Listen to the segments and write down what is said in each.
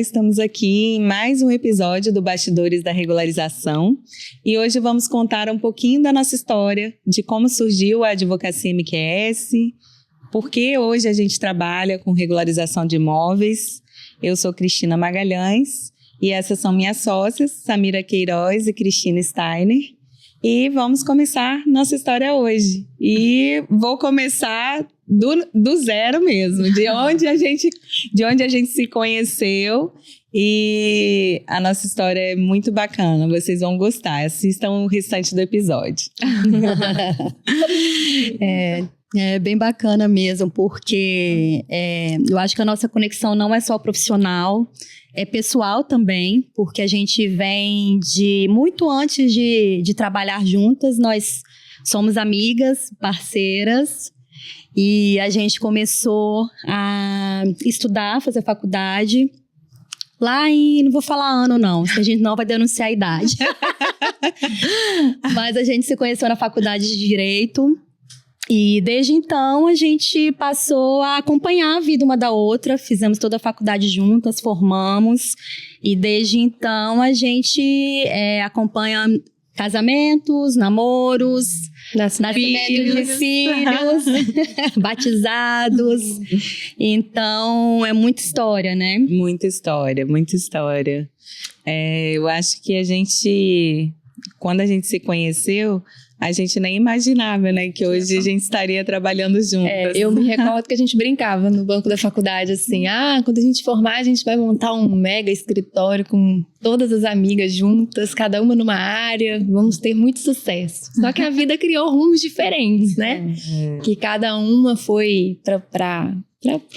estamos aqui em mais um episódio do Bastidores da Regularização e hoje vamos contar um pouquinho da nossa história, de como surgiu a Advocacia MQS, por que hoje a gente trabalha com regularização de imóveis. Eu sou Cristina Magalhães e essas são minhas sócias, Samira Queiroz e Cristina Steiner. E vamos começar nossa história hoje. E vou começar do zero mesmo, de onde a gente se conheceu. E a nossa história é muito bacana, vocês vão gostar. Assistam o restante do episódio. É bem bacana mesmo, porque eu acho que a nossa conexão não é só profissional, é pessoal também, porque a gente vem de muito antes de trabalhar juntas, nós somos amigas, parceiras, e a gente começou a estudar, fazer faculdade, lá não vou falar ano não, porque a gente não vai denunciar a idade. Mas a gente se conheceu na faculdade de Direito, e desde então a gente passou a acompanhar a vida uma da outra, fizemos toda a faculdade juntas, formamos, e desde então a gente acompanha casamentos, namoros, nascimento de filhos, batizados. Então é muita história, né? Muita história, muita história. Eu acho que quando a gente se conheceu, a gente nem imaginava, né, que hoje a gente estaria trabalhando juntas. Eu me recordo que a gente brincava no banco da faculdade, assim, quando a gente formar, a gente vai montar um mega escritório com todas as amigas juntas, cada uma numa área, vamos ter muito sucesso. Só que a vida criou rumos diferentes, né? Que cada uma foi para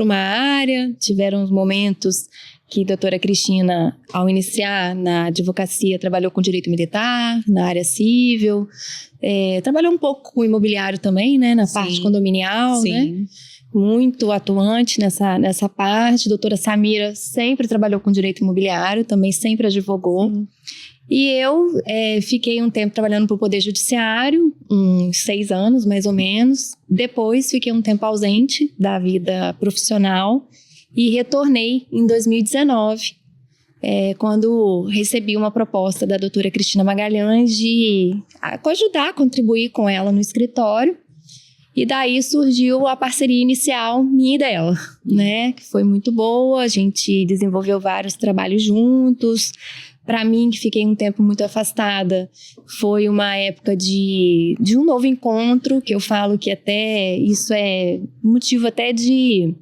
uma área, tiveram os momentos que a doutora Cristina, ao iniciar na advocacia, trabalhou com direito militar, na área civil, trabalhou um pouco com imobiliário também, né, na parte condominial, né, muito atuante nessa parte. A doutora Samira sempre trabalhou com direito imobiliário, também sempre advogou. E eu fiquei um tempo trabalhando para o Poder Judiciário, uns 6 anos mais ou menos. Depois fiquei um tempo ausente da vida profissional e retornei em 2019, quando recebi uma proposta da doutora Cristina Magalhães de ajudar, contribuir com ela no escritório. E daí surgiu a parceria inicial minha e dela, né? Que foi muito boa, a gente desenvolveu vários trabalhos juntos. Para mim, que fiquei um tempo muito afastada, foi uma época de um novo encontro, que eu falo que até isso é motivo até de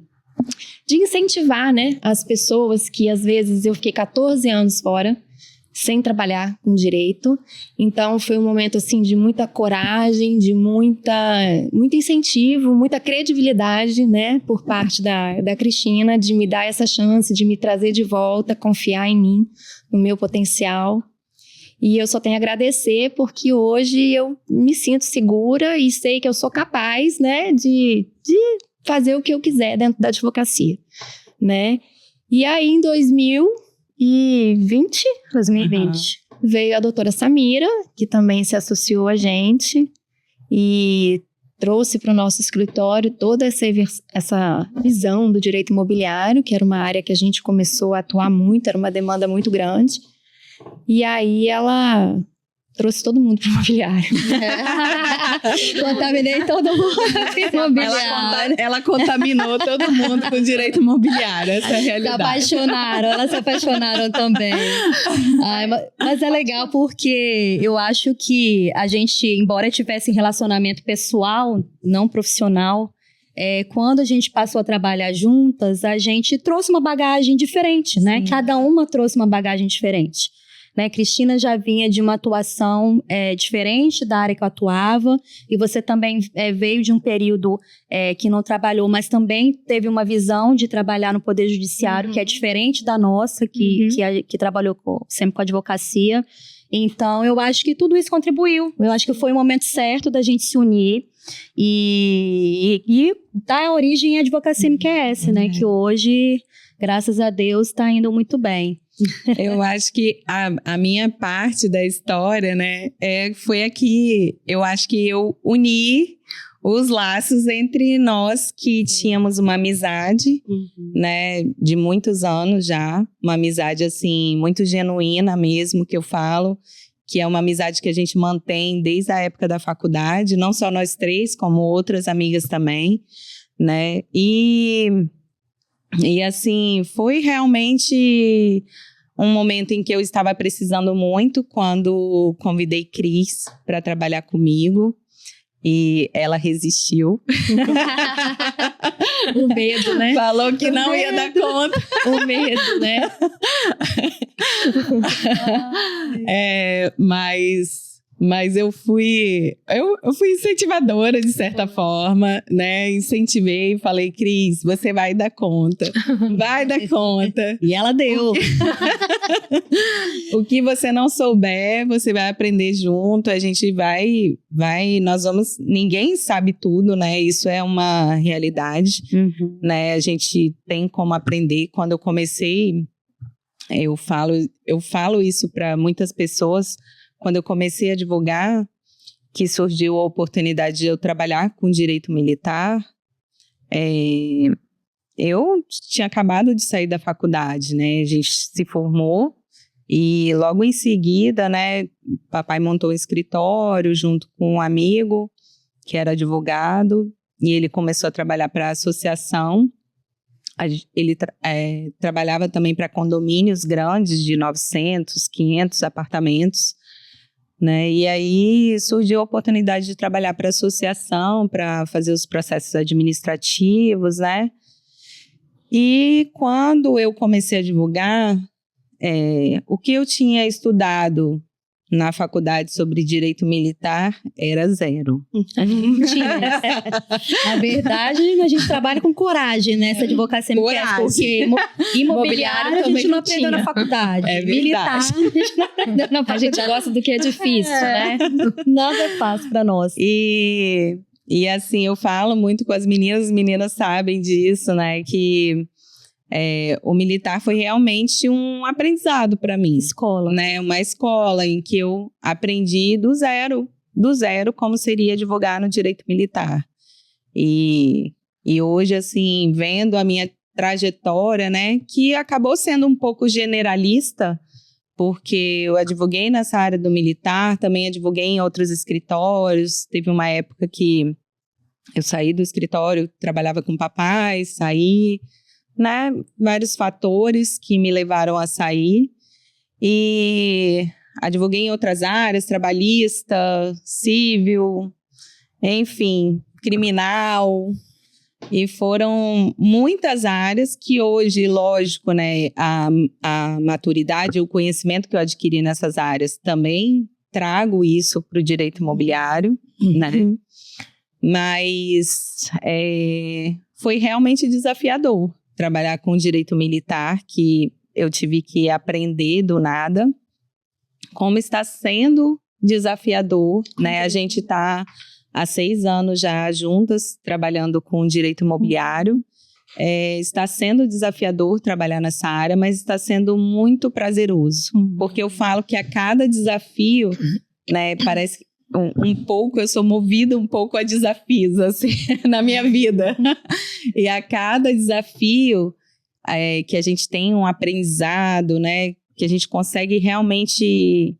incentivar, né, as pessoas que às vezes eu fiquei 14 anos fora, sem trabalhar com direito. Então foi um momento assim de muita coragem, de muito incentivo, muita credibilidade, né, por parte da Cristina, de me dar essa chance, de me trazer de volta, confiar em mim, no meu potencial. E eu só tenho a agradecer, porque hoje eu me sinto segura e sei que eu sou capaz, né, de fazer o que eu quiser dentro da advocacia, né? E aí, em 2020, veio a doutora Samira, que também se associou a gente e trouxe para o nosso escritório toda essa visão do direito imobiliário, que era uma área que a gente começou a atuar muito, era uma demanda muito grande. E aí ela trouxe todo mundo para o imobiliário. Contaminei todo mundo com imobiliário. Ela contaminou todo mundo com direito imobiliário, essa é a realidade. Elas se apaixonaram também. Mas é legal porque eu acho que a gente, embora tivesse relacionamento pessoal, não profissional, quando a gente passou a trabalhar juntas, a gente trouxe uma bagagem diferente, né? Cada uma trouxe uma bagagem diferente. Né? Cristina já vinha de uma atuação diferente da área que eu atuava, e você também veio de um período que não trabalhou, mas também teve uma visão de trabalhar no Poder Judiciário, que é diferente da nossa, que trabalhou sempre com advocacia. Então, eu acho que tudo isso contribuiu. Eu acho que foi o momento certo da gente se unir e dar origem à Advocacia MQS, né? Que hoje, graças a Deus, está indo muito bem. Eu acho que a minha parte da história, né, foi aqui. Eu acho que eu uni os laços entre nós que tínhamos uma amizade, né, de muitos anos já, uma amizade assim muito genuína mesmo, que eu falo, que é uma amizade que a gente mantém desde a época da faculdade, não só nós três, como outras amigas também, né? E assim, foi realmente um momento em que eu estava precisando muito quando convidei Cris para trabalhar comigo. E ela resistiu. O medo, né? Falou que não ia dar conta. O medo, né? Mas eu fui incentivadora, de certa forma, né? Incentivei e falei, Cris, você vai dar conta. Vai dar conta. E ela deu. O que você não souber, você vai aprender junto. A gente nós vamos... Ninguém sabe tudo, né? Isso é uma realidade, né? A gente tem como aprender. Quando eu comecei, eu falo isso para muitas pessoas. Quando eu comecei a advogar, que surgiu a oportunidade de eu trabalhar com direito militar, eu tinha acabado de sair da faculdade, né? A gente se formou e logo em seguida, né, papai montou um escritório junto com um amigo que era advogado e ele começou a trabalhar para a associação. Ele trabalhava também para condomínios grandes de 900, 500 apartamentos. Né? E aí surgiu a oportunidade de trabalhar para a associação, para fazer os processos administrativos, né? E quando eu comecei a advogar, o que eu tinha estudado na faculdade sobre direito militar era zero. Na verdade, a gente trabalha com coragem nessa advocacia militar, porque imobiliário a gente não aprendeu na faculdade. Militar, a gente não aprendeu na faculdade. A gente gosta do que é difícil, né? Nada é fácil para nós. E assim, eu falo muito com as meninas sabem disso, né? Que o militar foi realmente um aprendizado para mim. Escola. Né? Uma escola em que eu aprendi do zero como seria advogar no direito militar. E hoje, assim, vendo a minha trajetória, né, que acabou sendo um pouco generalista, porque eu advoguei nessa área do militar, também advoguei em outros escritórios. Teve uma época que eu saí do escritório, trabalhava com papai, saí, né, vários fatores que me levaram a sair. E advoguei em outras áreas, trabalhista, civil, enfim, criminal. E foram muitas áreas que hoje, lógico, né, a maturidade, o conhecimento que eu adquiri nessas áreas também trago isso para o direito imobiliário, né? Mas foi realmente desafiador trabalhar com direito militar, que eu tive que aprender do nada, como está sendo desafiador, né? A gente está há 6 anos já juntas, trabalhando com direito imobiliário. Está sendo desafiador trabalhar nessa área, mas está sendo muito prazeroso, porque eu falo que a cada desafio, né, parece um pouco, eu sou movida um pouco a desafios, assim, na minha vida. E a cada desafio que a gente tem um aprendizado, né, que a gente consegue realmente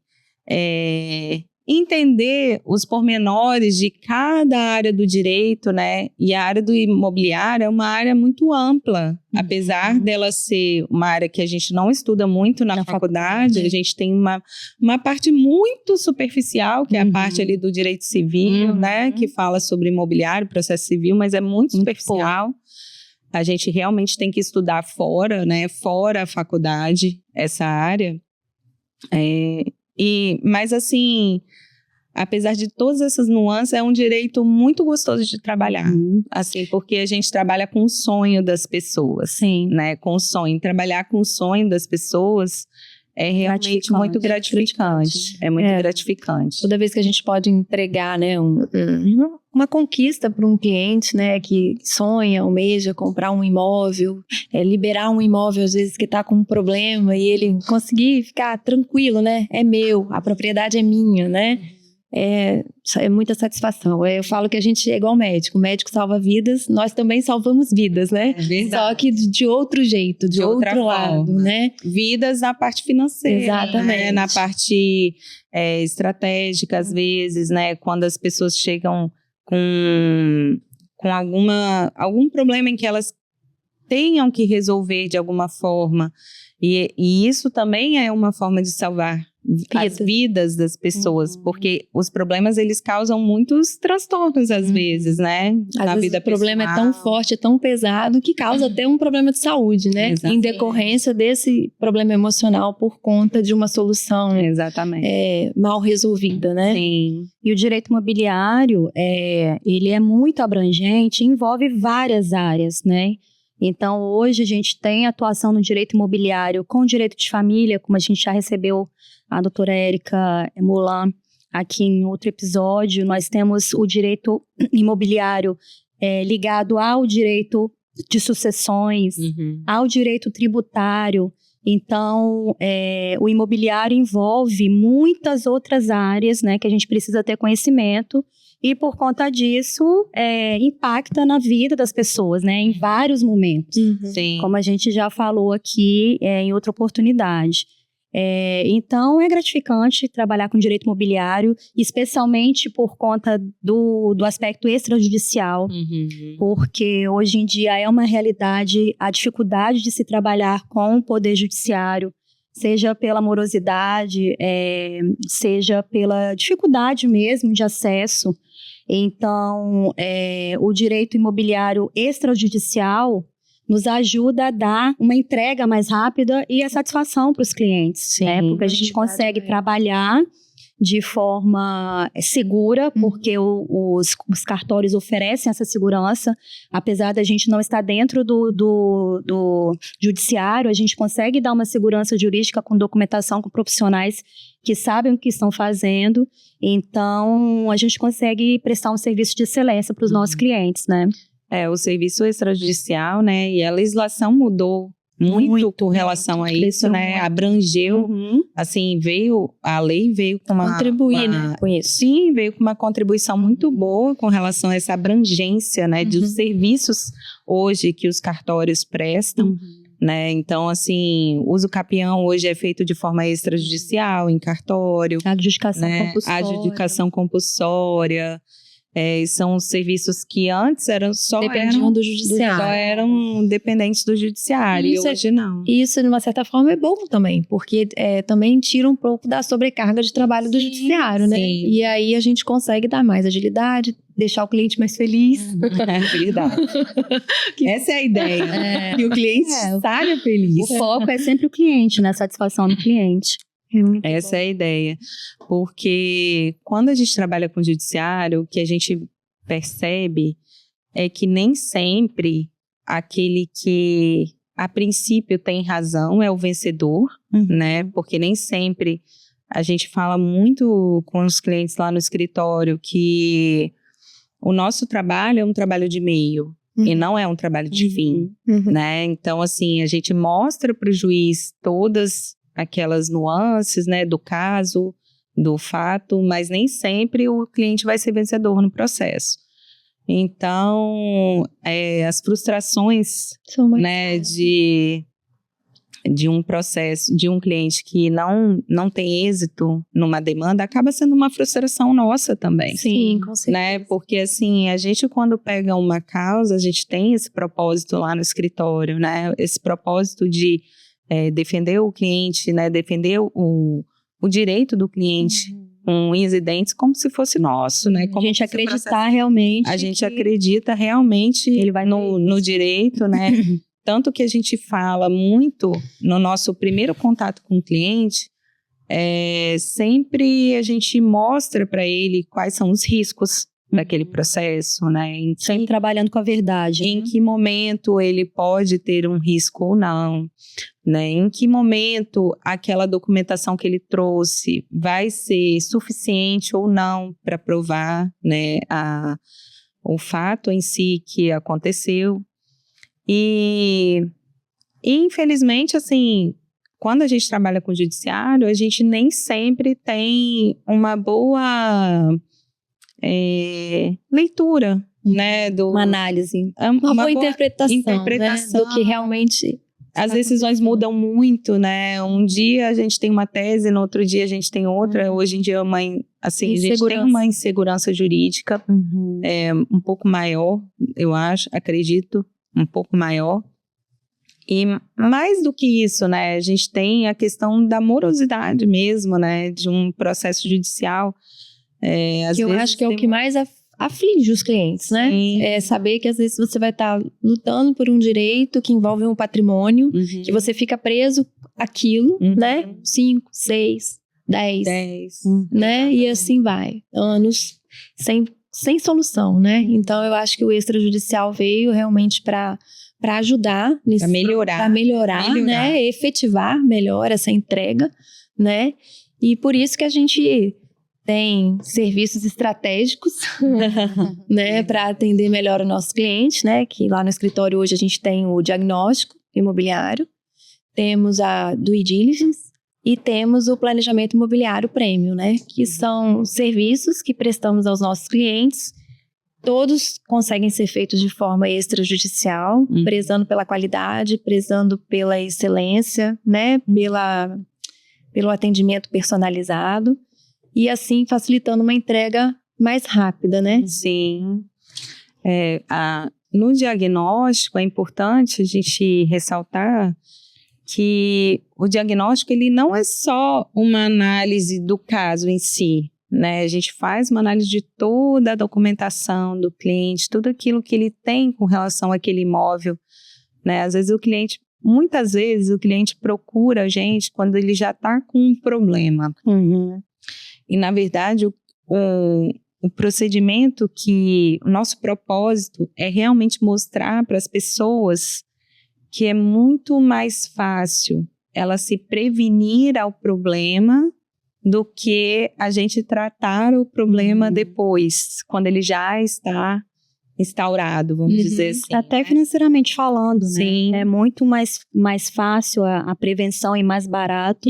entender os pormenores de cada área do direito, né? E a área do imobiliário é uma área muito ampla, apesar dela ser uma área que a gente não estuda muito na faculdade, a gente tem uma parte muito superficial, que é a parte ali do direito civil, né? Que fala sobre imobiliário, processo civil, mas é muito superficial. A gente realmente tem que estudar fora, né? Fora a faculdade, essa área. Mas assim, apesar de todas essas nuances, é um direito muito gostoso de trabalhar, assim, porque a gente trabalha com o sonho das pessoas, Sim. Né? Com o sonho. Trabalhar com o sonho das pessoas é realmente muito gratificante. É muito gratificante. Toda vez que a gente pode entregar, né, uma conquista para um cliente, né, que sonha, almeja comprar um imóvel, liberar um imóvel às vezes que está com um problema e ele conseguir ficar tranquilo, né, é meu, a propriedade é minha, né, é muita satisfação. Eu falo que a gente é igual médico. O médico salva vidas, nós também salvamos vidas, né? É verdade. Só que de outro jeito, de outra outro lado, forma. né? Vidas na parte financeira, Exatamente. né? Na parte estratégica, às vezes, né? Quando as pessoas chegam com algum problema em que elas tenham que resolver de alguma forma. E isso também é uma forma de salvar as vidas das pessoas, porque os problemas, eles causam muitos transtornos, às vezes, né? Às vezes o problema é tão forte, é tão pesado, que causa até um problema de saúde, né? Exatamente. Em decorrência desse problema emocional por conta de uma solução mal resolvida, né? Sim. E o direito imobiliário, ele é muito abrangente, envolve várias áreas, né? Então, hoje a gente tem atuação no direito imobiliário com direito de família, como a gente já recebeu a doutora Érica Molan aqui em outro episódio. Nós temos o direito imobiliário ligado ao direito de sucessões, ao direito tributário. Então, o imobiliário envolve muitas outras áreas, né, que a gente precisa ter conhecimento. E por conta disso, impacta na vida das pessoas, né? Em vários momentos. Sim. Como a gente já falou aqui em outra oportunidade. Então, é gratificante trabalhar com direito imobiliário, especialmente por conta do aspecto extrajudicial, porque hoje em dia é uma realidade a dificuldade de se trabalhar com o poder judiciário, seja pela morosidade, seja pela dificuldade mesmo de acesso. Então, o direito imobiliário extrajudicial nos ajuda a dar uma entrega mais rápida e a satisfação para os clientes, né? Porque a gente consegue trabalhar de forma segura, porque os cartórios oferecem essa segurança. Apesar da gente não estar dentro do judiciário, a gente consegue dar uma segurança jurídica com documentação, com profissionais que sabem o que estão fazendo. Então, a gente consegue prestar um serviço de excelência para os nossos clientes, né? O serviço extrajudicial, né? E a legislação mudou muito com relação a isso, né? Abrangeu, assim, a lei veio com uma... Contribuir, né, com isso. Sim, veio com uma contribuição muito boa com relação a essa abrangência, né? Dos serviços hoje que os cartórios prestam, né? Então, assim, o uso capião hoje é feito de forma extrajudicial, em cartório. A adjudicação compulsória. A adjudicação compulsória. São serviços que antes dependiam do judiciário. Só eram dependentes do judiciário, e hoje não. Isso, de uma certa forma, é bom também, porque também tira um pouco da sobrecarga de trabalho do judiciário, né? Sim. E aí a gente consegue dar mais agilidade, deixar o cliente mais feliz. É verdade. Essa é a ideia. Que o cliente saia feliz. O foco é sempre o cliente, né? A satisfação do cliente. Essa é a ideia, porque quando a gente trabalha com o judiciário, o que a gente percebe é que nem sempre aquele que a princípio tem razão é o vencedor, né? Porque nem sempre a gente fala muito com os clientes lá no escritório que o nosso trabalho é um trabalho de meio e não é um trabalho de fim, né? Então, assim, a gente mostra para o juiz todas aquelas nuances, né, do caso, do fato, mas nem sempre o cliente vai ser vencedor no processo. Então, as frustrações, né, de um processo, de um cliente que não tem êxito numa demanda, acaba sendo uma frustração nossa também. Sim, com certeza. Né? Porque, assim, a gente quando pega uma causa, a gente tem esse propósito lá no escritório, né? Esse propósito de defender o cliente, né? Defender o direito do cliente com unhas e dentes como se fosse nosso, né? Como a gente acreditar realmente. A gente acredita realmente ele vai no direito, né? Tanto que a gente fala muito no nosso primeiro contato com o cliente, sempre a gente mostra para ele quais são os riscos daquele processo, né? Sempre trabalhando com a verdade. Em que momento ele pode ter um risco ou não, né? Em que momento aquela documentação que ele trouxe vai ser suficiente ou não para provar, né, o fato em si que aconteceu. E infelizmente, assim, quando a gente trabalha com o judiciário, a gente nem sempre tem uma boa leitura, né? Uma análise. Uma boa interpretação, né, do que realmente... As decisões mudam muito, né? Um dia a gente tem uma tese, no outro dia a gente tem outra. Hoje em dia, a gente tem uma insegurança jurídica um pouco maior, eu acho, acredito, um pouco maior. E mais do que isso, né? A gente tem a questão da morosidade mesmo, né? De um processo judicial. Que eu acho que é o que mais aflige os clientes, né? Sim. É saber que às vezes você vai estar lutando por um direito que envolve um patrimônio, que você fica preso àquilo, né? 5, 6, 10, né? E assim vai. Anos sem solução, né? Então eu acho que o extrajudicial veio realmente para ajudar nisso, para melhorar, né? Efetivar melhor essa entrega, né? E por isso que a gente tem serviços estratégicos, né, para atender melhor o nosso cliente, né, que lá no escritório hoje a gente tem o diagnóstico imobiliário, temos a due diligence e temos o planejamento imobiliário premium, né, que são serviços que prestamos aos nossos clientes. Todos conseguem ser feitos de forma extrajudicial, prezando pela qualidade, prezando pela excelência, né, pelo atendimento personalizado. E assim facilitando uma entrega mais rápida, né? Sim. No diagnóstico é importante a gente ressaltar que o diagnóstico ele não é só uma análise do caso em si, né? A gente faz uma análise de toda a documentação do cliente, tudo aquilo que ele tem com relação àquele imóvel, né? Muitas vezes o cliente procura a gente quando ele já está com um problema. E, na verdade, o procedimento o nosso propósito é realmente mostrar para as pessoas que é muito mais fácil ela se prevenir ao problema do que a gente tratar o problema depois, quando ele já está instaurado, vamos dizer assim. Até financeiramente falando, né? Sim. É muito mais fácil a prevenção e mais barato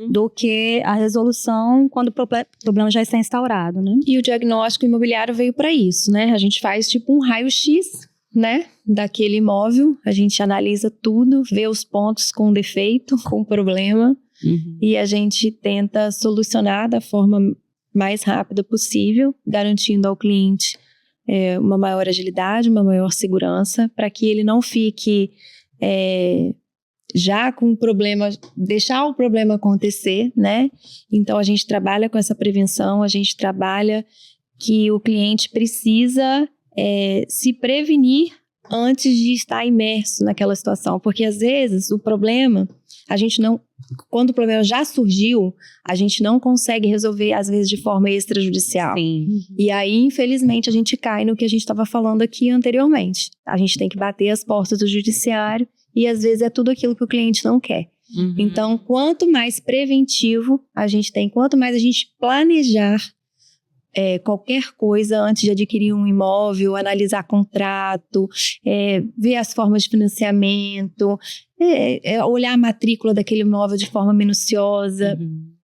do que a resolução quando o problema já está instaurado, né? E o diagnóstico imobiliário veio para isso, né? A gente faz tipo um raio-x, né, daquele imóvel, a gente analisa tudo, vê os pontos com defeito, com problema, e a gente tenta solucionar da forma mais rápida possível, garantindo ao cliente uma maior agilidade, uma maior segurança, para que ele não fique já com o problema, deixar o problema acontecer, né? Então a gente trabalha com essa prevenção, a gente trabalha que o cliente precisa se prevenir antes de estar imerso naquela situação, porque às vezes o problema, quando o problema já surgiu, a gente não consegue resolver às vezes de forma extrajudicial. Sim. E aí, infelizmente, a gente cai no que a gente estava falando aqui anteriormente. A gente tem que bater as portas do judiciário e às vezes é tudo aquilo que o cliente não quer. Então, quanto mais preventivo a gente tem, quanto mais a gente planejar qualquer coisa antes de adquirir um imóvel, analisar contrato, ver as formas de financiamento, olhar a matrícula daquele imóvel de forma minuciosa,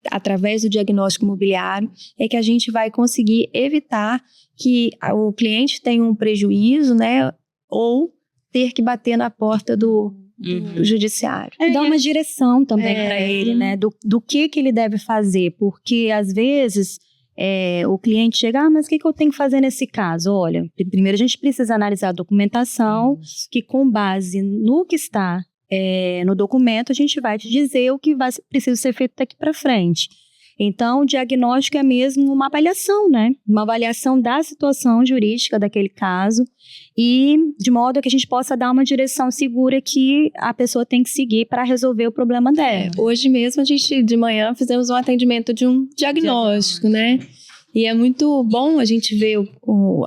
através do diagnóstico imobiliário, é que a gente vai conseguir evitar que o cliente tenha um prejuízo, né, ou ter que bater na porta do judiciário. Dá uma direção também para ele, né, do que ele deve fazer, porque às vezes o cliente chega, mas o que eu tenho que fazer nesse caso? Olha, primeiro a gente precisa analisar a documentação, que com base no que está no documento, a gente vai te dizer o que precisa ser feito daqui para frente. Então, o diagnóstico é mesmo uma avaliação, né? Uma avaliação da situação jurídica daquele caso e de modo que a gente possa dar uma direção segura que a pessoa tem que seguir para resolver o problema dela. Hoje mesmo, a gente, de manhã, fizemos um atendimento de um diagnóstico, né? E é muito bom a gente ver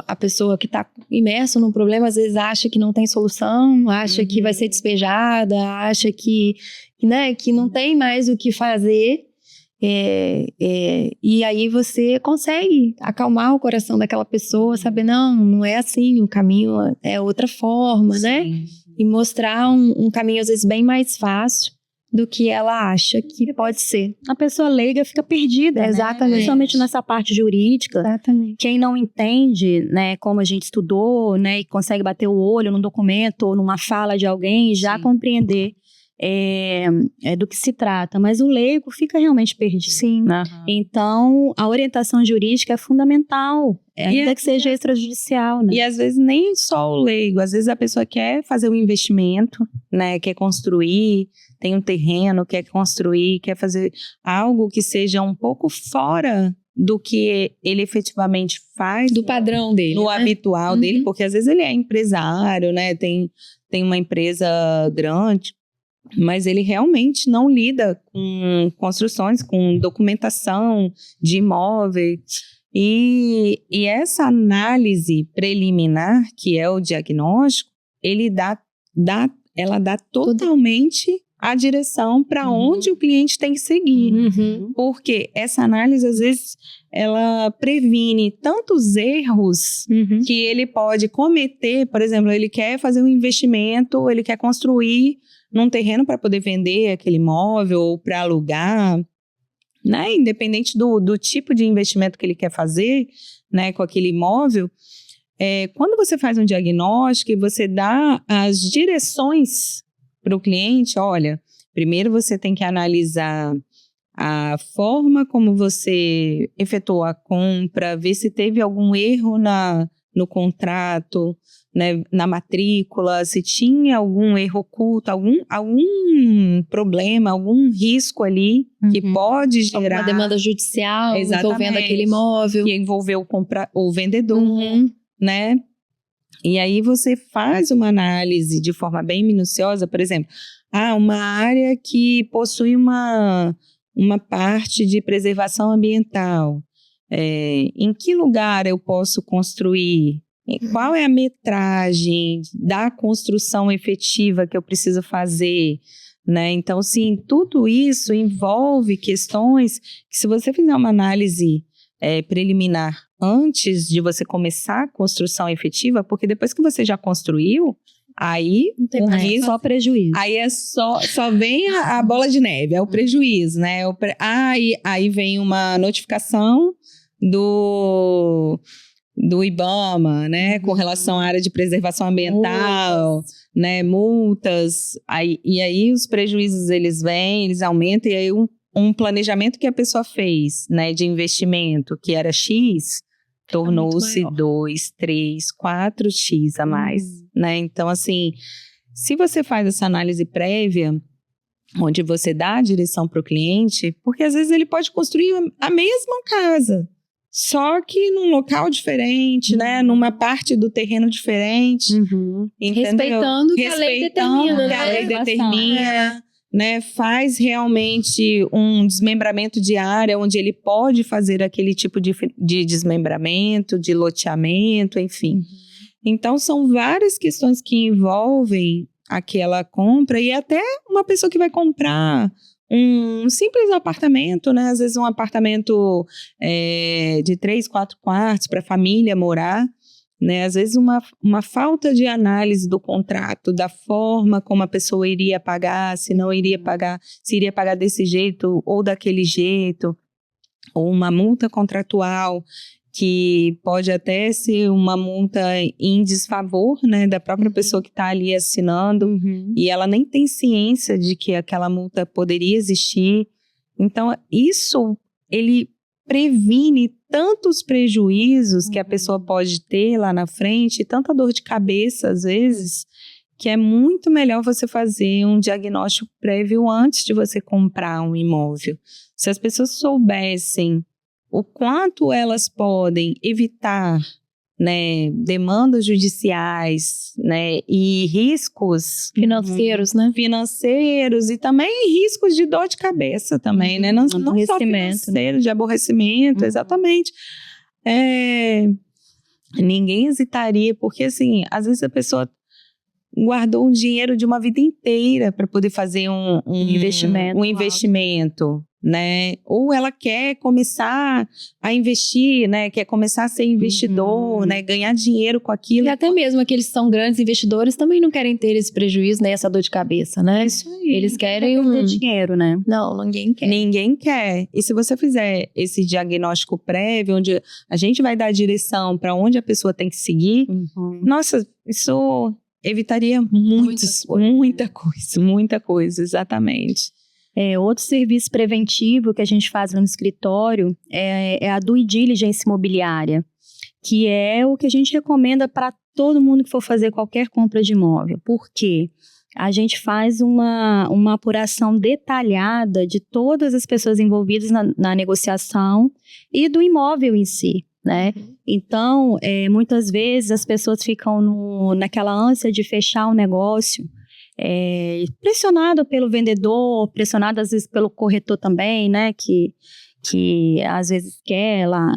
a pessoa que está imersa num problema, às vezes acha que não tem solução, acha que vai ser despejada, acha que não tem mais o que fazer. E aí você consegue acalmar o coração daquela pessoa, saber, não é assim, o caminho é outra forma, né? E mostrar um caminho às vezes bem mais fácil do que ela acha que pode ser. A pessoa leiga fica perdida, né? Exatamente. Principalmente nessa parte jurídica. Exatamente. Quem não entende, né, como a gente estudou, né, e consegue bater o olho num documento ou numa fala de alguém e já compreender do que se trata. Mas o leigo fica realmente perdido. Sim. Uhum. Então, a orientação jurídica é fundamental, ainda que seja extrajudicial, né? E às vezes nem só o leigo, às vezes a pessoa quer fazer um investimento, né, quer construir, tem um terreno, quer construir, quer fazer algo que seja um pouco fora do que ele efetivamente faz. Do padrão dele. No né? habitual dele, porque às vezes ele é empresário, né, tem uma empresa grande, mas ele realmente não lida com construções, com documentação de imóveis. E essa análise preliminar, que é o diagnóstico, ela dá totalmente a direção para onde o cliente tem que seguir. Porque essa análise, às vezes, ela previne tantos erros que ele pode cometer. Por exemplo, ele quer fazer um investimento, ele quer construir num terreno para poder vender aquele imóvel ou para alugar, né? Independente do tipo de investimento que ele quer fazer, né, com aquele imóvel. Quando você faz um diagnóstico e você dá as direções para o cliente, olha, primeiro você tem que analisar a forma como você efetuou a compra, ver se teve algum erro no contrato, né, na matrícula, se tinha algum erro oculto, algum problema, algum risco ali que pode gerar... Uma demanda judicial envolvendo aquele imóvel. Que envolveu o vendedor, né? E aí você faz uma análise de forma bem minuciosa, por exemplo, uma área que possui uma parte de preservação ambiental. Em que lugar eu posso construir? Qual é a metragem da construção efetiva que eu preciso fazer? Né? Então, sim, tudo isso envolve questões que, se você fizer uma análise preliminar antes de você começar a construção efetiva, porque depois que você já construiu, aí não tem mais, só prejuízo. Aí só vem a bola de neve, é o prejuízo, né? Aí vem uma notificação do IBAMA, né, com relação à área de preservação ambiental, né, multas, e aí os prejuízos eles vêm, eles aumentam, e aí um planejamento que a pessoa fez, né, de investimento, que era X, tornou-se 2, 3, 4X a mais, né, então assim, se você faz essa análise prévia, onde você dá a direção para o cliente, porque às vezes ele pode construir a mesma casa, só que num local diferente, né? Numa parte do terreno diferente. Respeitando o que a lei determina, que a lei determina, né? Faz realmente um desmembramento de área onde ele pode fazer aquele tipo de desmembramento, de loteamento, enfim. Então, são várias questões que envolvem aquela compra e até uma pessoa que vai comprar um simples apartamento, né? Às vezes um apartamento de 3, 4 quartos para a família morar, né? Às vezes uma falta de análise do contrato, da forma como a pessoa iria pagar, se não iria pagar, se iria pagar desse jeito ou daquele jeito, ou uma multa contratual que pode até ser uma multa em desfavor, né, da própria pessoa que está ali assinando, e ela nem tem ciência de que aquela multa poderia existir. Então, isso, ele previne tantos prejuízos que a pessoa pode ter lá na frente, tanta dor de cabeça, às vezes, que é muito melhor você fazer um diagnóstico prévio antes de você comprar um imóvel. Se as pessoas soubessem o quanto elas podem evitar, né, demandas judiciais, né, e riscos financeiros e também riscos de dor de cabeça também, né, não só financeiro, de aborrecimento, exatamente. Ninguém hesitaria, porque assim, às vezes a pessoa guardou um dinheiro de uma vida inteira para poder fazer um investimento, né? Ou ela quer começar a investir, né? Quer começar a ser investidor, né? Ganhar dinheiro com aquilo. E até mesmo aqueles que são grandes investidores também não querem ter esse prejuízo, né? Essa dor de cabeça, né? Isso aí. Eles querem Perder dinheiro, né? Não, ninguém quer. Ninguém quer. E se você fizer esse diagnóstico prévio, onde a gente vai dar a direção para onde a pessoa tem que seguir, nossa, isso evitaria muita coisa, exatamente. Outro serviço preventivo que a gente faz no escritório é a due diligence imobiliária, que é o que a gente recomenda para todo mundo que for fazer qualquer compra de imóvel. Por quê? A gente faz uma apuração detalhada de todas as pessoas envolvidas na negociação e do imóvel em si, né? Então, muitas vezes as pessoas ficam naquela ânsia de fechar um negócio, pressionado pelo vendedor, pressionado às vezes pelo corretor também, né? Que às vezes quer lá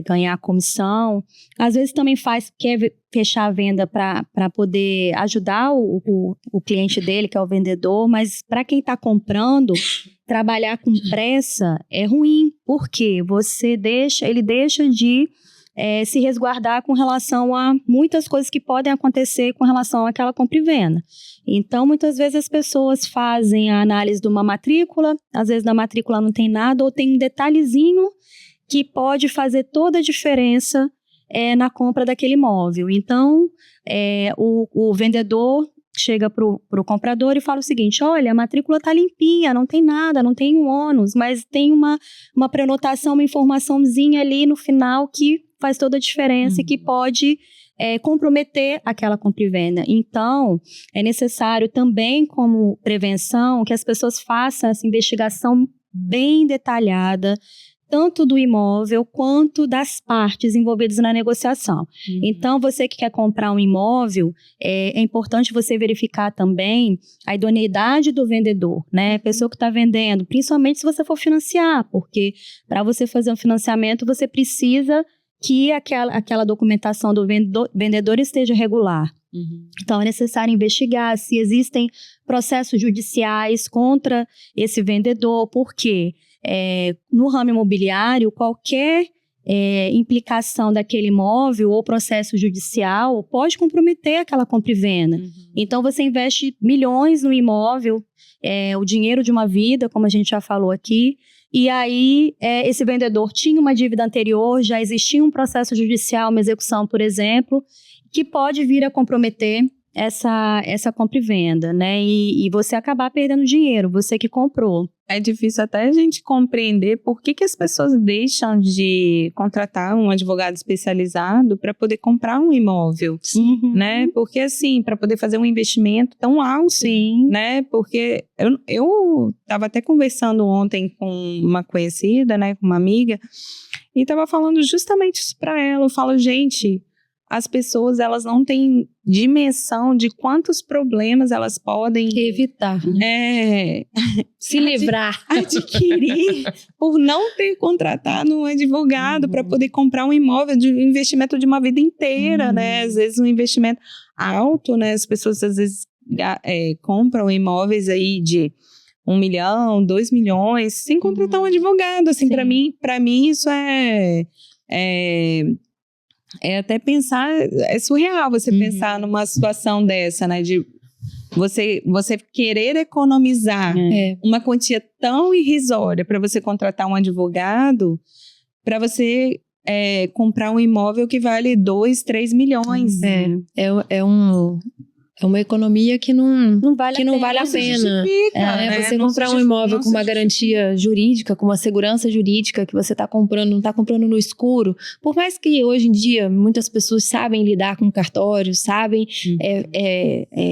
ganhar a comissão, às vezes também quer fechar a venda para poder ajudar o cliente dele, que é o vendedor, mas para quem está comprando, trabalhar com pressa é ruim, porque ele deixa de se resguardar com relação a muitas coisas que podem acontecer com relação àquela compra e venda. Então, muitas vezes as pessoas fazem a análise de uma matrícula, às vezes na matrícula não tem nada, ou tem um detalhezinho que pode fazer toda a diferença na compra daquele imóvel. Então, o vendedor chega para o comprador e fala o seguinte: olha, a matrícula está limpinha, não tem nada, não tem um ônus, mas tem uma prenotação, uma informaçãozinha ali no final que faz toda a diferença e que pode comprometer aquela compra e venda. Então, é necessário também, como prevenção, que as pessoas façam essa investigação bem detalhada, tanto do imóvel quanto das partes envolvidas na negociação. Então, você que quer comprar um imóvel, é importante você verificar também a idoneidade do vendedor, né? A pessoa que está vendendo, principalmente se você for financiar, porque para você fazer um financiamento, você precisa que aquela documentação do vendedor esteja regular. Então, é necessário investigar se existem processos judiciais contra esse vendedor, porque no ramo imobiliário, qualquer implicação daquele imóvel ou processo judicial pode comprometer aquela compra e venda. Então, você investe milhões no imóvel, o dinheiro de uma vida, como a gente já falou aqui, e aí esse vendedor tinha uma dívida anterior, já existia um processo judicial, uma execução, por exemplo, que pode vir a comprometer essa compra e venda, né? E você acabar perdendo dinheiro, você que comprou. É difícil até a gente compreender por que as pessoas deixam de contratar um advogado especializado para poder comprar um imóvel, né? Porque assim, para poder fazer um investimento tão alto, né? Porque eu estava até conversando ontem com uma conhecida, né? Com uma amiga, e estava falando justamente isso para ela. Eu falo, gente, as pessoas, elas não têm dimensão de quantos problemas elas podem evitar, se livrar, adquirir por não ter contratado um advogado para poder comprar um imóvel de investimento de uma vida inteira, né? Às vezes um investimento alto, né? As pessoas às vezes compram imóveis aí de 1 milhão, 2 milhões, sem contratar um advogado. Assim, para mim isso até pensar, é surreal você pensar numa situação dessa, né, de você querer economizar uma quantia tão irrisória para você contratar um advogado, para você comprar um imóvel que vale 2, 3 milhões. É uma economia que não vale a pena. Né? Você comprar um imóvel com uma garantia jurídica, com uma segurança jurídica que você está comprando, não está comprando no escuro. Por mais que hoje em dia muitas pessoas sabem lidar com cartório, sabem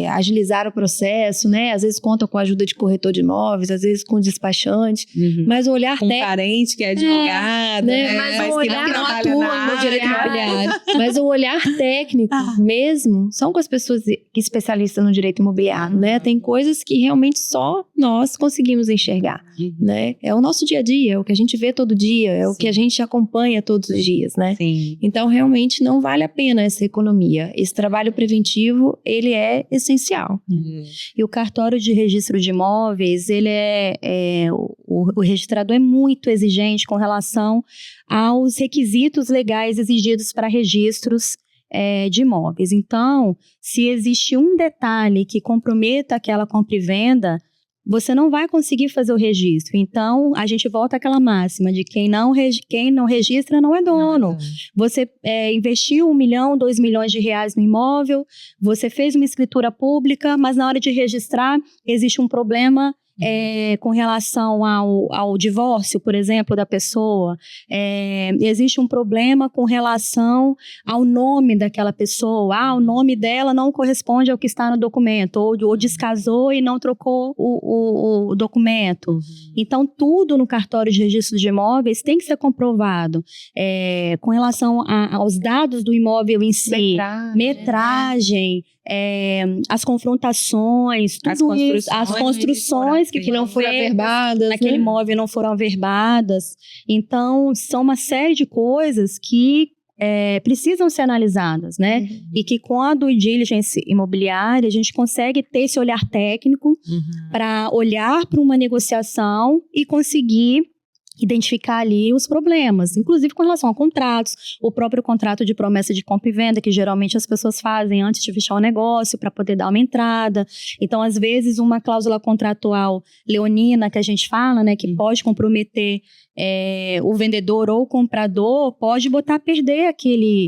agilizar o processo, né? Às vezes contam com a ajuda de corretor de imóveis, às vezes com despachante, mas o olhar com um parente que é advogado, né? Mas o olhar não atua no direito imobiliário. Mas o olhar técnico mesmo são com as pessoas que especialista no direito imobiliário, né? Tem coisas que realmente só nós conseguimos enxergar, né? É o nosso dia a dia, é o que a gente vê todo dia, é o que a gente acompanha todos os dias, né? Então, realmente não vale a pena essa economia. Esse trabalho preventivo, ele é essencial. E o cartório de registro de imóveis, ele O registrador é muito exigente com relação aos requisitos legais exigidos para registros de imóveis. Então, se existe um detalhe que comprometa aquela compra e venda, você não vai conseguir fazer o registro. Então, a gente volta àquela máxima de quem não registra não é dono. Você investiu 1 milhão, 2 milhões de reais no imóvel, você fez uma escritura pública, mas na hora de registrar existe um problema com relação ao divórcio, por exemplo, da pessoa. Existe um problema com relação ao nome daquela pessoa. O nome dela não corresponde ao que está no documento, ou descasou e não trocou o documento. Então, tudo no cartório de registro de imóveis tem que ser comprovado. Com relação aos dados do imóvel em si, metragem, as confrontações, tudo isso, as construções que não foram averbadas, naquele imóvel não foram averbadas. Então, são uma série de coisas que precisam ser analisadas, né? E que com a due diligence imobiliária, a gente consegue ter esse olhar técnico para olhar para uma negociação e conseguir identificar ali os problemas, inclusive com relação a contratos, o próprio contrato de promessa de compra e venda, que geralmente as pessoas fazem antes de fechar o negócio para poder dar uma entrada. Então, às vezes, uma cláusula contratual leonina, que a gente fala, né, que pode comprometer o vendedor ou o comprador, pode botar a perder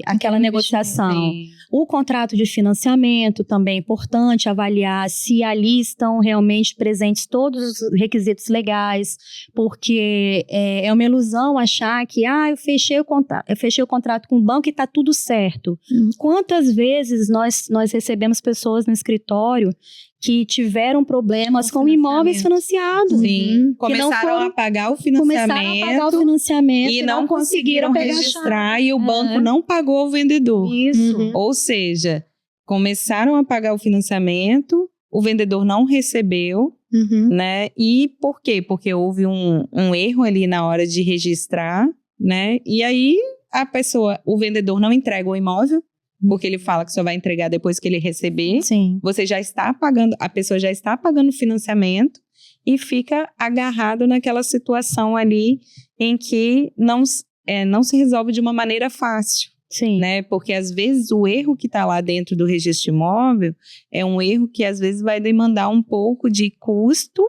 aquela negociação. O contrato de financiamento também é importante avaliar se ali estão realmente presentes todos os requisitos legais, porque é uma ilusão achar que eu fechei o contrato com o banco e está tudo certo. Quantas vezes nós recebemos pessoas no escritório que tiveram problemas com imóveis financiados. Sim. Começaram a pagar o financiamento e não conseguiram registrar e o banco não pagou o vendedor. Isso. Ou seja, começaram a pagar o financiamento, o vendedor não recebeu, né? E por quê? Porque houve um erro ali na hora de registrar, né? E aí o vendedor não entrega o imóvel, porque ele fala que só vai entregar depois que ele receber. Sim. A pessoa já está pagando o financiamento e fica agarrado naquela situação ali em que não se resolve de uma maneira fácil. Sim. Né? Porque às vezes o erro que está lá dentro do registro de imóvel é um erro que às vezes vai demandar um pouco de custo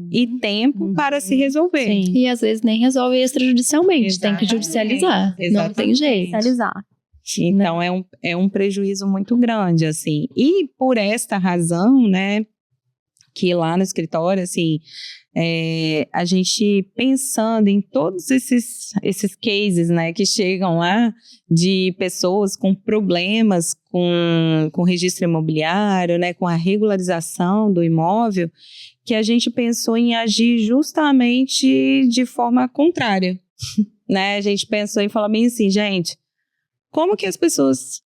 e tempo para se resolver. Sim. E às vezes nem resolve extrajudicialmente, tem que judicializar. Não tem jeito. Judicializar. Então, é um prejuízo muito grande, assim. E por esta razão, né, que lá no escritório, assim, a gente pensando em todos esses cases, né, que chegam lá de pessoas com problemas com registro imobiliário, né, com a regularização do imóvel, que a gente pensou em agir justamente de forma contrária, né? A gente pensou em falar bem assim, gente, como que as pessoas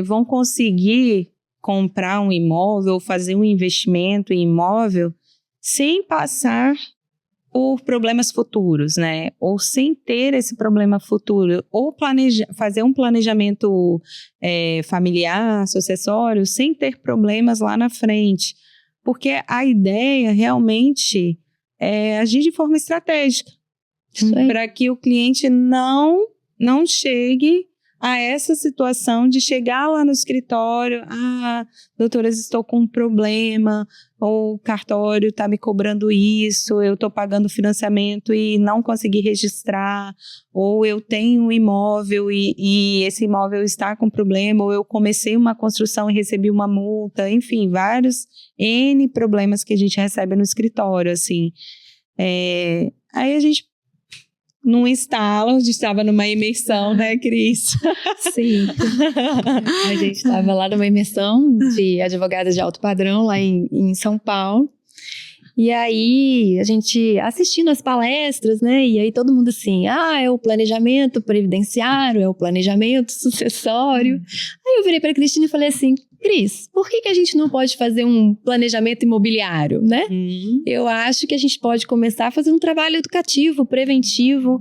vão conseguir comprar um imóvel ou fazer um investimento em imóvel sem passar por problemas futuros, né? Ou sem ter esse problema futuro, ou fazer um planejamento familiar, sucessório, sem ter problemas lá na frente. Porque a ideia realmente é agir de forma estratégica, para que o cliente não chegue a essa situação de chegar lá no escritório, doutoras, estou com um problema, ou o cartório está me cobrando isso, eu estou pagando financiamento e não consegui registrar, ou eu tenho um imóvel e esse imóvel está com problema, ou eu comecei uma construção e recebi uma multa, enfim, vários N problemas que a gente recebe no escritório, assim. Aí a gente num estalo, a gente estava numa imersão, né, Cris? Sim. A gente estava lá numa imersão de advogadas de alto padrão lá em São Paulo. E aí, a gente assistindo as palestras, né? E aí todo mundo assim, é o planejamento previdenciário, é o planejamento sucessório. Aí eu virei para a Cristina e falei assim, Cris, por que a gente não pode fazer um planejamento imobiliário, né? Eu acho que a gente pode começar a fazer um trabalho educativo, preventivo,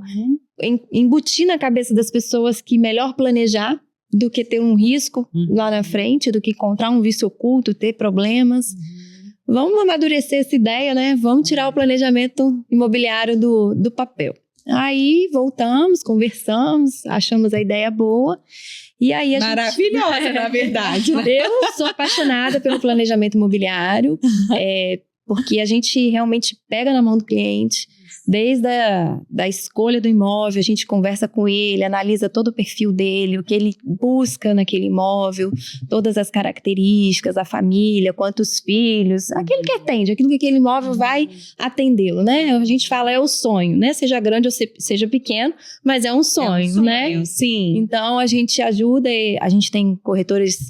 embutir na cabeça das pessoas que melhor planejar do que ter um risco lá na frente, do que encontrar um vício oculto, ter problemas. vamos amadurecer essa ideia, né? Vamos tirar o planejamento imobiliário do papel. Aí voltamos, conversamos, achamos a ideia boa. E aí a Maravilhosa, na verdade. Né? Eu sou apaixonada pelo planejamento imobiliário, porque a gente realmente pega na mão do cliente, desde da escolha do imóvel, a gente conversa com ele, analisa todo o perfil dele, o que ele busca naquele imóvel, todas as características, a família, quantos filhos, aquilo que atende, aquilo que aquele imóvel vai atendê-lo, né? A gente fala é o sonho, né? Seja grande ou seja pequeno, mas é um sonho, né? Sim. Então a gente ajuda, a gente tem corretores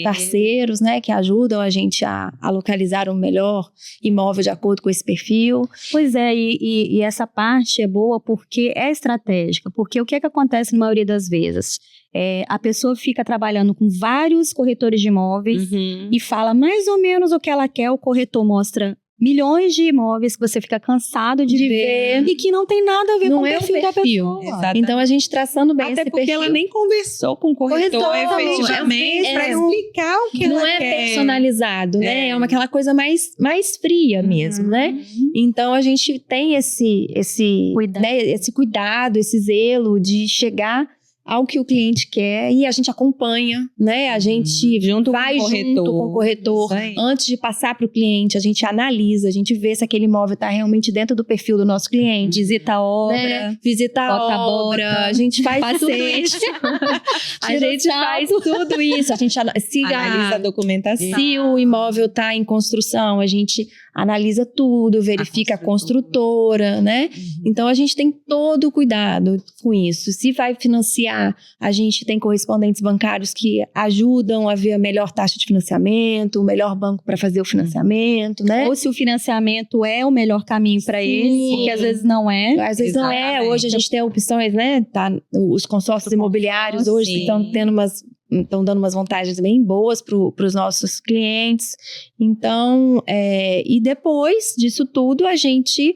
parceiros, né? Que ajudam a gente a localizar o melhor imóvel de acordo com esse perfil. Pois é, e essa parte é boa porque é estratégica, porque o que é que acontece na maioria das vezes? A pessoa fica trabalhando com vários corretores de imóveis e fala mais ou menos o que ela quer, o corretor mostra milhões de imóveis que você fica cansado de ver e que não tem nada a ver com o perfil da pessoa. Exatamente. Então a gente traçando bem até esse porque perfil. ela nem conversou com o corretor efetivamente para explicar o que ela não quer. É personalizado, né? É aquela coisa mais fria mesmo, né? Então a gente tem esse cuidado, esse zelo de chegar ao que o cliente quer e a gente acompanha, né? A gente vai junto com o corretor antes de passar para o cliente, a gente analisa, a gente vê se aquele imóvel está realmente dentro do perfil do nosso cliente. Visita a obra, né? Visita a obra, a gente faz tudo isso. A gente faz tudo isso, a gente analisa a documentação. Se o imóvel está em construção, a gente analisa tudo, verifica a construtora, né? Então a gente tem todo o cuidado com isso. Se vai financiar, a gente tem correspondentes bancários que ajudam a ver a melhor taxa de financiamento, o melhor banco para fazer o financiamento, né? Ou se o financiamento é o melhor caminho para ele, porque às vezes não é. Às vezes não é. Hoje a gente tem opções, né? Tá, os consórcios imobiliários hoje estão dando umas vantagens bem boas para os nossos clientes. Então, e depois disso tudo, a gente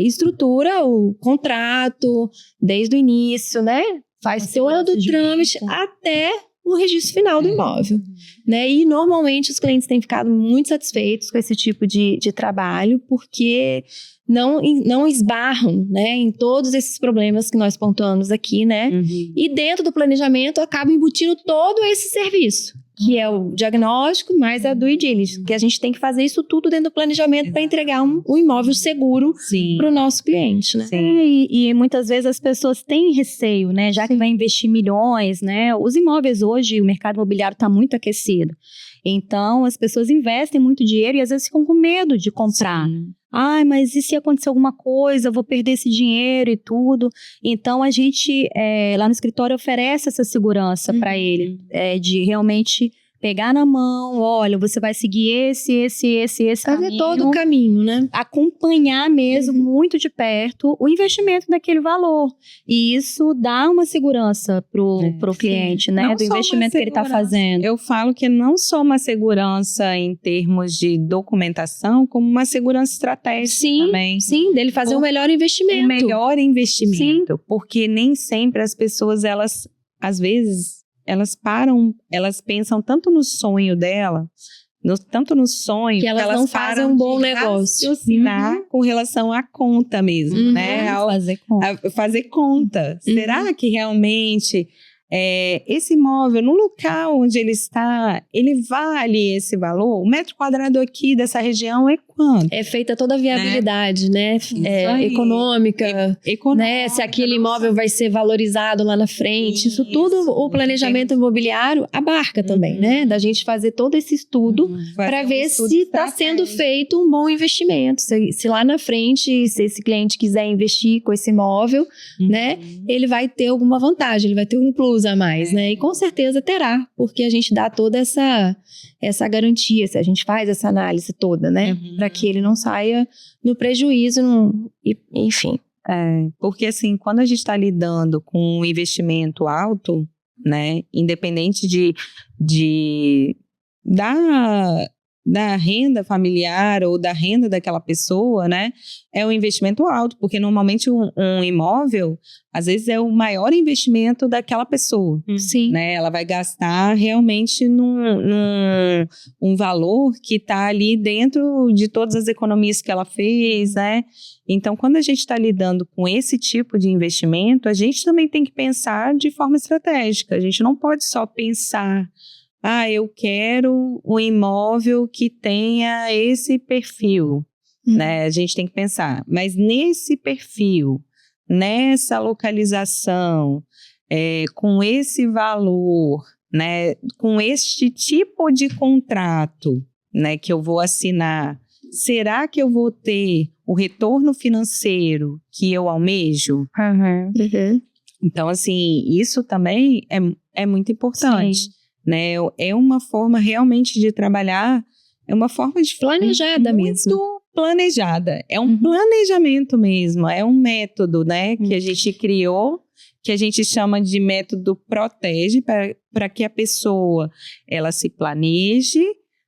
estrutura o contrato desde o início, né? Faz todo o trâmite até o registro final do imóvel, né? E normalmente os clientes têm ficado muito satisfeitos com esse tipo de trabalho, porque não esbarram, né, em todos esses problemas que nós pontuamos aqui, né? E dentro do planejamento acaba embutindo todo esse serviço, que é o diagnóstico mais a due diligence, que a gente tem que fazer isso tudo dentro do planejamento para entregar um imóvel seguro para o nosso cliente, né? E muitas vezes as pessoas têm receio, né? Já que vai investir milhões, né? Os imóveis hoje, o mercado imobiliário está muito aquecido. Então, as pessoas investem muito dinheiro e às vezes ficam com medo de comprar. Ai, mas e se acontecer alguma coisa, eu vou perder esse dinheiro e tudo. Então, a gente, lá no escritório, oferece essa segurança para ele, de realmente pegar na mão, olha, você vai seguir esse fazer caminho, todo o caminho, né? Acompanhar mesmo muito de perto o investimento daquele valor. E isso dá uma segurança pro cliente, né? Não do investimento que ele está fazendo. Eu falo que não só uma segurança em termos de documentação, como uma segurança estratégica também. Sim, dele fazer o melhor investimento. O melhor investimento. Porque nem sempre as pessoas, elas, às vezes, elas pensam tanto no sonho dela, tanto no sonho, que elas não fazem um bom negócio. Raciocinar com relação à conta mesmo, né? Fazer conta. Será que realmente esse imóvel, no local onde ele está, ele vale esse valor? O metro quadrado aqui dessa região é quanto? É feita toda a viabilidade, né? Econômica, né? Se aquele imóvel vai ser valorizado lá na frente. Isso tudo o planejamento imobiliário abarca também, né? Da gente fazer todo esse estudo para ver se está sendo feito um bom investimento. Se lá na frente, se esse cliente quiser investir com esse imóvel, né? Ele vai ter alguma vantagem, ele vai ter um plus a mais, né? E com certeza terá, porque a gente dá toda essa garantia, se a gente faz essa análise toda, né? Para que ele não saia no prejuízo, enfim. Porque assim, quando a gente está lidando com um investimento alto, né? Independente da renda familiar ou da renda daquela pessoa, né, é um investimento alto, porque normalmente um imóvel, às vezes, é o maior investimento daquela pessoa. Sim. Né? Ela vai gastar realmente um valor que está ali dentro de todas as economias que ela fez, né? Então, quando a gente está lidando com esse tipo de investimento, a gente também tem que pensar de forma estratégica. A gente não pode só pensar, eu quero um imóvel que tenha esse perfil, né? A gente tem que pensar, mas nesse perfil, nessa localização, com esse valor, né, com este tipo de contrato, né, que eu vou assinar, será que eu vou ter o retorno financeiro que eu almejo? Então, assim, isso também é muito importante. Sim. Né? É uma forma realmente de trabalhar, é uma forma de planejada muito mesmo. Planejada. É um planejamento mesmo, é um método, né, que a gente criou, que a gente chama de método protege, para que a pessoa ela se planeje,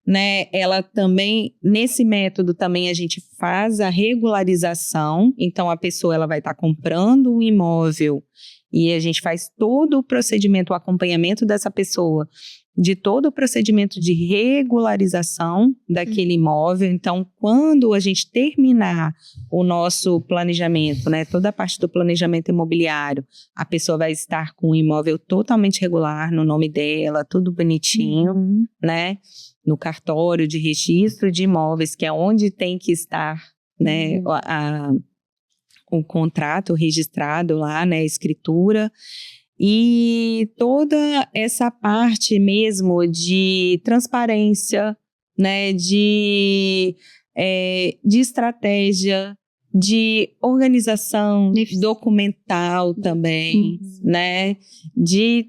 né? Ela também, nesse método também a gente faz a regularização, então a pessoa ela vai estar comprando um imóvel e a gente faz todo o procedimento, o acompanhamento dessa pessoa, de todo o procedimento de regularização daquele imóvel. Então, quando a gente terminar o nosso planejamento, né, toda a parte do planejamento imobiliário, a pessoa vai estar com o imóvel totalmente regular, no nome dela, tudo bonitinho, né, no cartório de registro de imóveis, que é onde tem que estar, né, o contrato registrado lá, né, a escritura, e toda essa parte mesmo de transparência, né, de estratégia, de organização documental também, né, de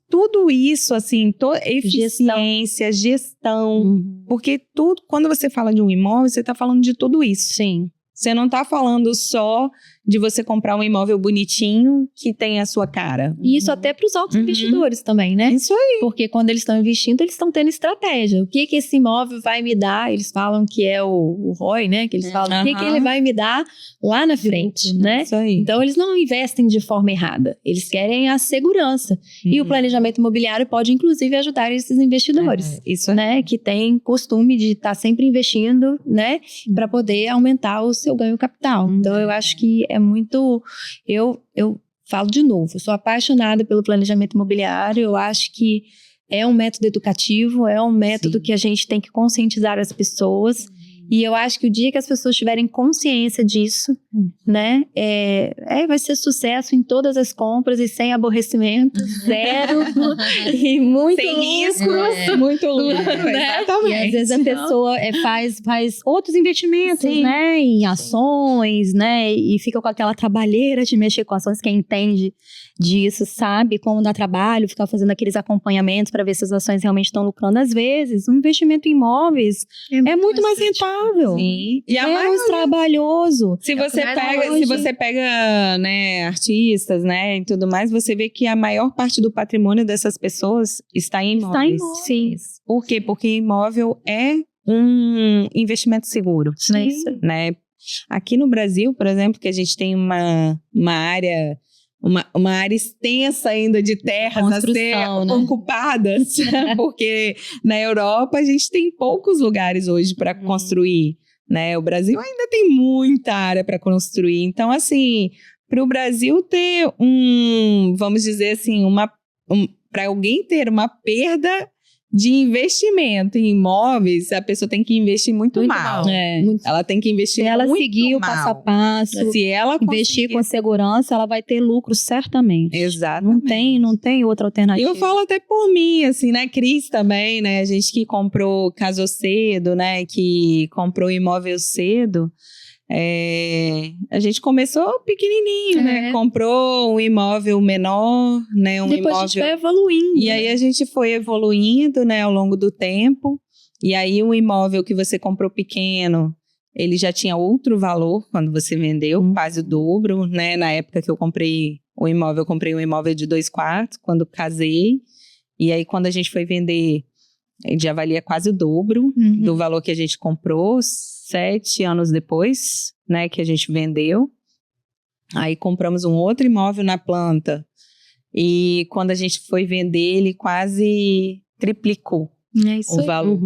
tudo isso, assim, eficiência, gestão, porque tudo, quando você fala de um imóvel, você está falando de tudo isso. Sim. Você não está falando só de você comprar um imóvel bonitinho que tem a sua cara. E isso até para os altos investidores também, né? Isso aí. Porque quando eles estão investindo, eles estão tendo estratégia. O que esse imóvel vai me dar? Eles falam que é o ROI, né? Que eles falam, o que ele vai me dar lá na frente, né? Isso aí. Então, eles não investem de forma errada. Eles querem a segurança. E o planejamento imobiliário pode, inclusive, ajudar esses investidores, isso aí. né? Que têm costume de estar sempre investindo, né? Para poder aumentar o seu ganho capital. Então, eu acho que é muito... Eu falo de novo, eu sou apaixonada pelo planejamento imobiliário, eu acho que é um método educativo, é um método que a gente tem que conscientizar as pessoas, e eu acho que o dia que as pessoas tiverem consciência disso, né, vai ser sucesso em todas as compras e sem aborrecimento, zero, e muito sem riscos. Muito lucro, né? Exatamente. E às vezes a pessoa faz outros investimentos, né, em ações, né, e fica com aquela trabalheira de mexer com ações. Quem entende disso sabe como dá trabalho, ficar fazendo aqueles acompanhamentos para ver se as ações realmente estão lucrando. Às vezes, um investimento em imóveis é muito mais rentável. Sim. E menos trabalhoso. Se você pega, né, artistas, né, e tudo mais, você vê que a maior parte do patrimônio dessas pessoas está em imóveis. Sim. Por quê? Porque imóvel é um investimento seguro. Sim. Né? Aqui no Brasil, por exemplo, que a gente tem uma área... Uma área extensa ainda de terras a ser ocupadas, porque na Europa a gente tem poucos lugares hoje para construir, né? O Brasil ainda tem muita área para construir. Então, assim, para o Brasil ter vamos dizer assim, para alguém ter uma perda de investimento em imóveis, a pessoa tem que investir muito mal. Ela tem que investir muito mal. Se ela seguir o passo a passo, se ela investir com segurança, ela vai ter lucro certamente. Exatamente. Não tem outra alternativa. Eu falo até por mim, assim, né? Cris também, né? A gente que casou cedo, né? Que comprou imóvel cedo. A gente começou pequenininho, né? Comprou um imóvel menor, né? Depois a gente vai evoluindo. E aí a gente foi evoluindo, né? Ao longo do tempo. E aí o imóvel que você comprou pequeno, ele já tinha outro valor quando você vendeu, quase o dobro, né? Na época que eu comprei um imóvel de 2 quartos, quando casei. E aí quando a gente foi vender, ele já valia quase o dobro do valor que a gente comprou, 7 anos depois, né, que a gente vendeu. Aí compramos um outro imóvel na planta e quando a gente foi vender, ele quase triplicou o valor,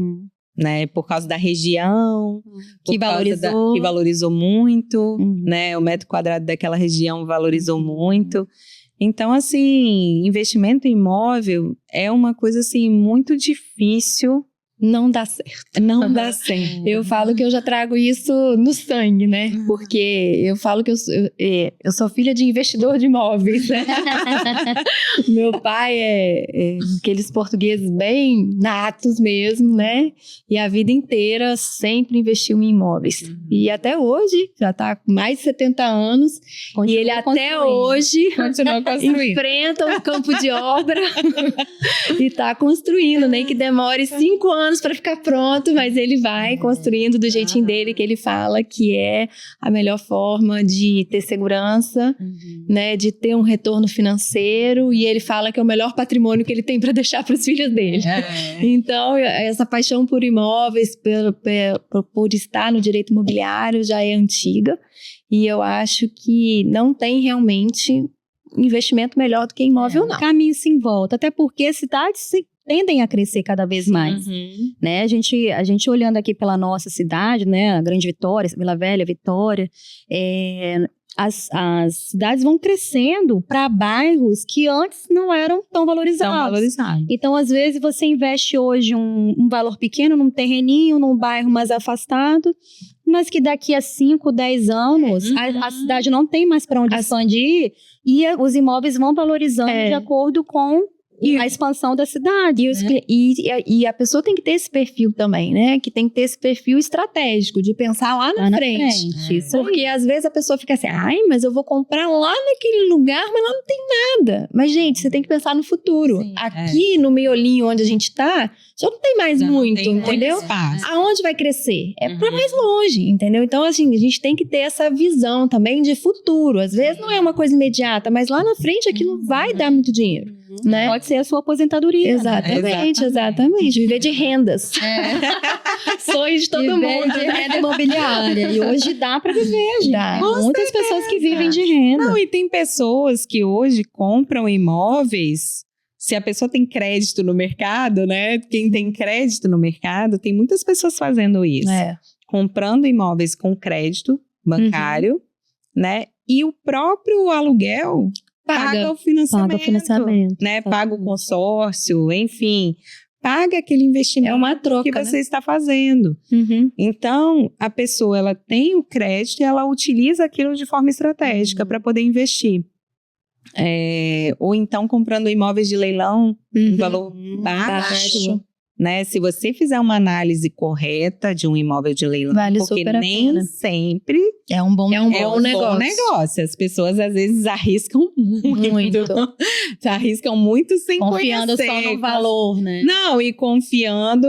né, por causa da região, que valorizou muito, né, o metro quadrado daquela região valorizou muito. Então, assim, investimento em imóvel é uma coisa, assim, muito difícil. Não dá certo. Não dá certo. Eu falo que eu já trago isso no sangue, né? Porque eu falo que eu sou filha de investidor de imóveis, né? Meu pai é aqueles portugueses bem natos mesmo, né? E a vida inteira sempre investiu em imóveis. E até hoje, já tá com mais de 70 anos, e ele até hoje enfrenta um campo de obra e tá construindo, nem que demore 5 anos para ficar pronto, mas ele vai construindo do jeitinho dele, que ele fala que é a melhor forma de ter segurança, né, de ter um retorno financeiro, e ele fala que é o melhor patrimônio que ele tem para deixar para os filhos dele. Então, essa paixão por imóveis, por estar no direito imobiliário já é antiga, e eu acho que não tem realmente investimento melhor do que imóvel, não. Caminho sem volta, até porque cidades tendem a crescer cada vez mais, né? A gente olhando aqui pela nossa cidade, né? A Grande Vitória, Vila Velha, Vitória, as cidades vão crescendo para bairros que antes não eram tão valorizados. Então, às vezes, você investe hoje um valor pequeno num terreninho, num bairro mais afastado, mas que daqui a 5, 10 anos, a cidade não tem mais para onde expandir e os imóveis vão valorizando de acordo com a expansão da cidade. E a pessoa tem que ter esse perfil também, né? Que tem que ter esse perfil estratégico, de pensar lá na frente. Porque às vezes a pessoa fica assim, mas eu vou comprar lá naquele lugar, mas lá não tem nada. Mas, gente, você tem que pensar no futuro. Aqui no miolinho onde a gente tá, já não tem mais muito, entendeu? Aonde vai crescer? É pra mais longe, entendeu? Então, assim, a gente tem que ter essa visão também de futuro. Às vezes não é uma coisa imediata, mas lá na frente aquilo vai dar muito dinheiro, né? Pode ser a sua aposentadoria. Exatamente. Viver de rendas. Sonho de todo mundo. De renda imobiliária. E hoje dá pra viver, gente. Muitas pessoas que vivem de renda. Não, e tem pessoas que hoje compram imóveis. Se a pessoa tem crédito no mercado, né? Quem tem crédito no mercado, tem muitas pessoas fazendo isso. Comprando imóveis com crédito bancário, né? E o próprio aluguel paga o financiamento, né? Paga o consórcio, enfim. Paga aquele investimento é uma troca, que você está fazendo. Então, a pessoa, ela tem o crédito e ela utiliza aquilo de forma estratégica para poder investir. Ou então comprando imóveis de leilão em valor baixo, né? Se você fizer uma análise correta de um imóvel de leilão, vale porque super nem sempre é um bom negócio. As pessoas às vezes arriscam muito. Arriscam muito sem confiando conhecer. Só no valor, né? Não, e confiando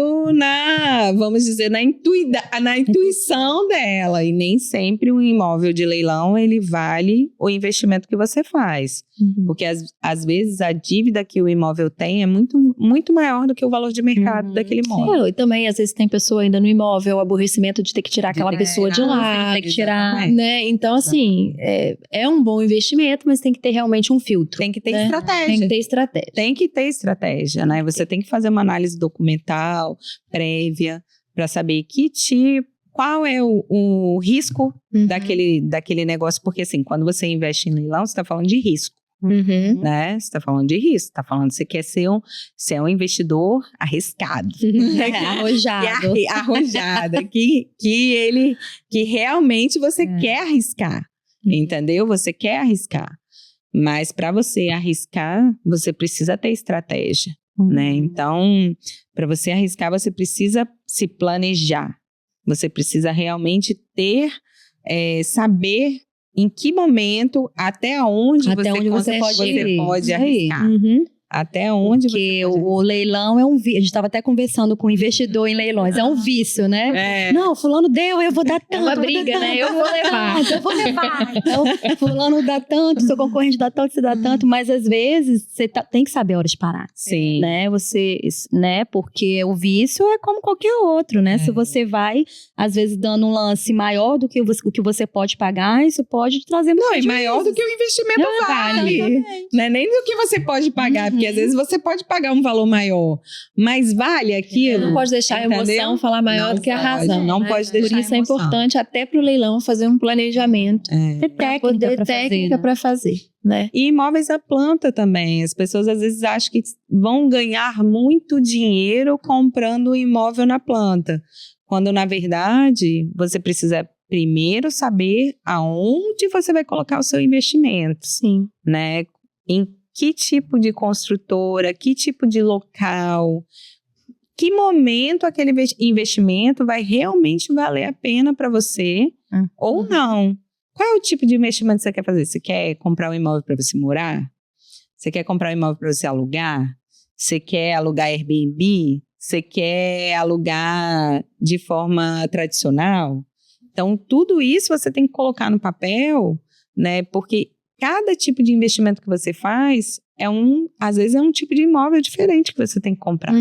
vamos dizer, na intuição dela. E nem sempre um imóvel de leilão, ele vale o investimento que você faz. Porque às vezes a dívida que o imóvel tem é muito, muito maior do que o valor de mercado daquele imóvel. E também, às vezes, tem pessoa ainda no imóvel, o aborrecimento de ter que tirar aquela pessoa de lá. Tem que tirar, né? Então, assim, é um bom investimento, mas tem que ter realmente um filtro. Tem que ter estratégia. Tem que ter estratégia, né? Você tem que fazer uma análise documental, prévia, para saber qual é o risco daquele negócio. Porque, assim, quando você investe em leilão, você está falando de risco. Né? Você está falando de risco, está falando que você quer ser um investidor arriscado, arrojado, que realmente você quer arriscar, entendeu? Você quer arriscar, mas para você arriscar, você precisa ter estratégia, né? Então, para você arriscar, você precisa se planejar, você precisa realmente saber em que momento, até onde você pode arriscar. Até onde Porque você pode... o leilão é um vício. A gente estava até conversando com um investidor em leilões. É um vício, né? É. Não, fulano deu, eu vou dar tanto. É uma eu vou dar briga, né? tanto, Eu vou levar. Eu vou levar. Então, fulano dá tanto, seu concorrente dá tanto, você dá tanto. Mas, às vezes, você tem que saber a hora de parar. Sim. Né? Né? Porque o vício é como qualquer outro, né? Se você vai, às vezes, dando um lance maior do que o que você pode pagar, isso pode te trazer muito Não, e maior do que o investimento vale. Não é nem do que você pode pagar, porque às vezes você pode pagar um valor maior, mas vale aquilo. Não pode deixar a emoção falar maior do que a razão. Não né? pode deixar Por isso a é emoção. importante até para o leilão fazer um planejamento. Ter técnica Para fazer, né? E imóveis à planta também. As pessoas às vezes acham que vão ganhar muito dinheiro comprando um imóvel na planta, quando na verdade você precisa primeiro saber aonde você vai colocar o seu investimento. Sim. Né? Em que tipo de construtora, que tipo de local, que momento aquele investimento vai realmente valer a pena para você ou não. Qual é o tipo de investimento que você quer fazer? Você quer comprar um imóvel para você morar? Você quer comprar um imóvel para você alugar? Você quer alugar Airbnb? Você quer alugar de forma tradicional? Então, tudo isso você tem que colocar no papel, né? Porque cada tipo de investimento que você faz às vezes é um tipo de imóvel diferente que você tem que comprar,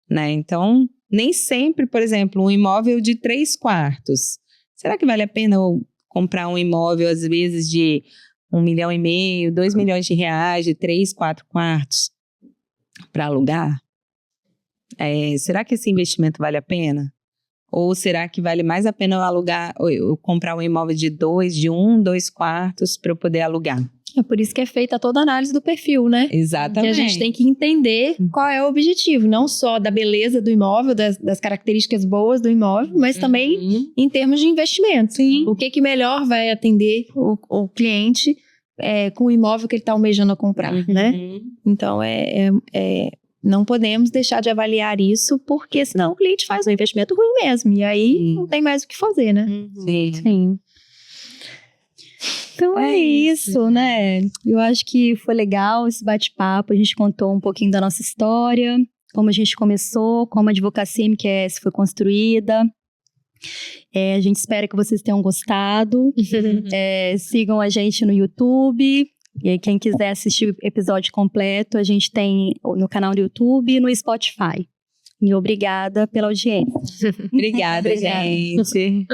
né? Então, nem sempre, por exemplo, um imóvel de 3 quartos. Será que vale a pena eu comprar um imóvel, às vezes, de 1,5 milhão, 2 milhões de reais, de 3, 4 quartos para alugar? Será que esse investimento vale a pena? Ou será que vale mais a pena eu alugar, eu comprar um imóvel de 1, 2 quartos para eu poder alugar? É por isso que é feita toda a análise do perfil, né? Exatamente. Que a gente tem que entender qual é o objetivo, não só da beleza do imóvel, das características boas do imóvel, mas também em termos de investimento. Sim. O que melhor vai atender o cliente com o imóvel que ele está almejando a comprar, né? Então, não podemos deixar de avaliar isso, porque senão o cliente faz um investimento ruim mesmo. E aí não tem mais o que fazer, né? Sim. Então é isso, né? Eu acho que foi legal esse bate-papo. A gente contou um pouquinho da nossa história, como a gente começou, como a Advocacia MQS foi construída. A gente espera que vocês tenham gostado. Sigam a gente no YouTube. E aí, quem quiser assistir o episódio completo, a gente tem no canal do YouTube e no Spotify. E obrigada pela audiência. Obrigada, gente.